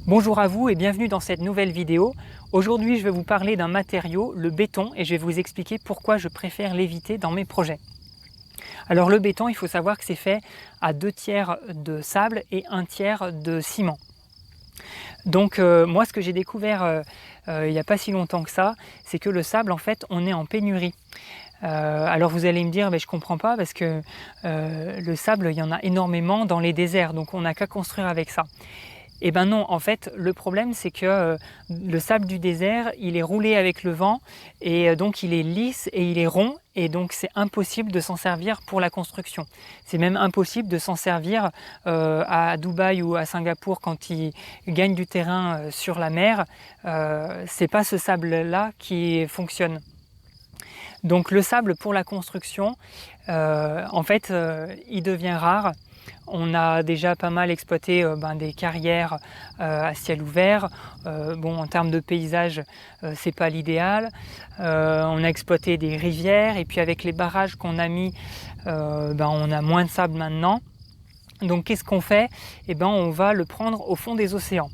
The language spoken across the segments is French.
Bonjour à vous et bienvenue dans cette nouvelle vidéo. Aujourd'hui, je vais vous parler d'un matériau, le béton, et je vais vous expliquer pourquoi je préfère l'éviter dans mes projets. Alors le béton, il faut savoir que c'est fait à 2/3 de sable et 1/3 de ciment. Donc moi, ce que j'ai découvert il n'y a pas si longtemps que ça, c'est que le sable, en fait, on est en pénurie. Alors vous allez me dire, je ne comprends pas parce que le sable, il y en a énormément dans les déserts, donc on n'a qu'à construire avec ça. Eh ben non, en fait, le problème c'est que le sable du désert, il est roulé avec le vent et donc il est lisse et il est rond et donc c'est impossible de s'en servir pour la construction. C'est même impossible de s'en servir à Dubaï ou à Singapour quand ils gagnent du terrain sur la mer. C'est pas ce sable-là qui fonctionne. Donc le sable pour la construction, en fait, il devient rare. On a déjà pas mal exploité des carrières à ciel ouvert. En termes de paysage, c'est pas l'idéal. On a exploité des rivières et puis avec les barrages qu'on a mis, on a moins de sable maintenant. Donc qu'est-ce qu'on fait? On va le prendre au fond des océans.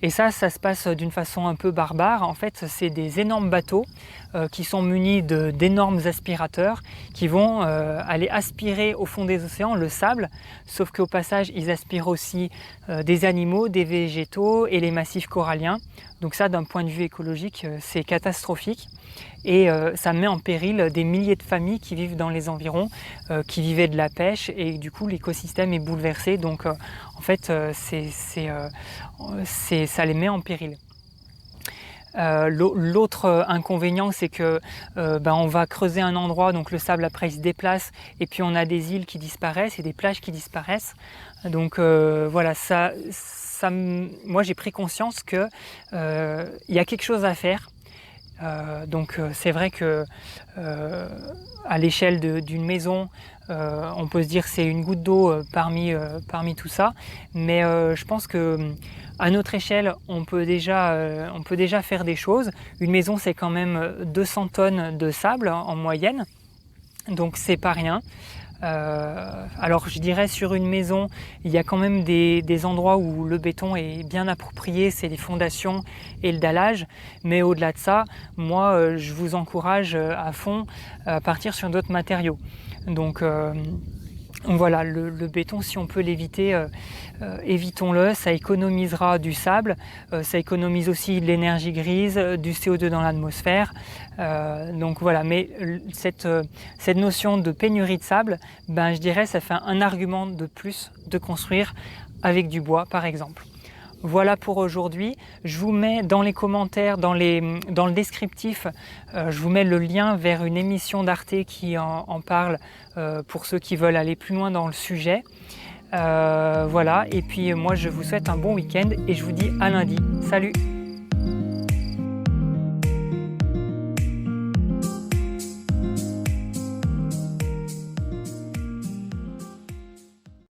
Et ça se passe d'une façon un peu barbare. En fait, c'est des énormes bateaux qui sont munis d'énormes aspirateurs qui vont aller aspirer au fond des océans le sable, sauf qu'au passage, ils aspirent aussi des animaux, des végétaux et les massifs coralliens. Donc ça, d'un point de vue écologique, c'est catastrophique. Et ça met en péril des milliers de familles qui vivent dans les environs, qui vivaient de la pêche, et du coup l'écosystème est bouleversé. Donc en fait, ça les met en péril. L'autre inconvénient, c'est que on va creuser un endroit, donc le sable après il se déplace, et puis on a des îles qui disparaissent et des plages qui disparaissent. Donc voilà, moi j'ai pris conscience que y a quelque chose à faire. C'est vrai que à l'échelle d'une maison, on peut se dire que c'est une goutte d'eau parmi tout ça, mais je pense que à notre échelle, on peut déjà faire des choses. Une maison, c'est quand même 200 tonnes de sable en moyenne, donc c'est pas rien. Alors je dirais sur une maison, il y a quand même des endroits où le béton est bien approprié, c'est les fondations et le dallage, mais au-delà de ça, moi je vous encourage à fond à partir sur d'autres matériaux. Donc voilà, le béton, si on peut l'éviter, évitons-le, ça économisera du sable, ça économise aussi de l'énergie grise, du CO2 dans l'atmosphère. Donc voilà, mais cette notion de pénurie de sable, je dirais ça fait un argument de plus de construire avec du bois par exemple. Voilà pour aujourd'hui. Je vous mets dans les commentaires, dans le descriptif, je vous mets le lien vers une émission d'Arte qui en parle pour ceux qui veulent aller plus loin dans le sujet. Voilà, et puis moi je vous souhaite un bon week-end et je vous dis à lundi. Salut!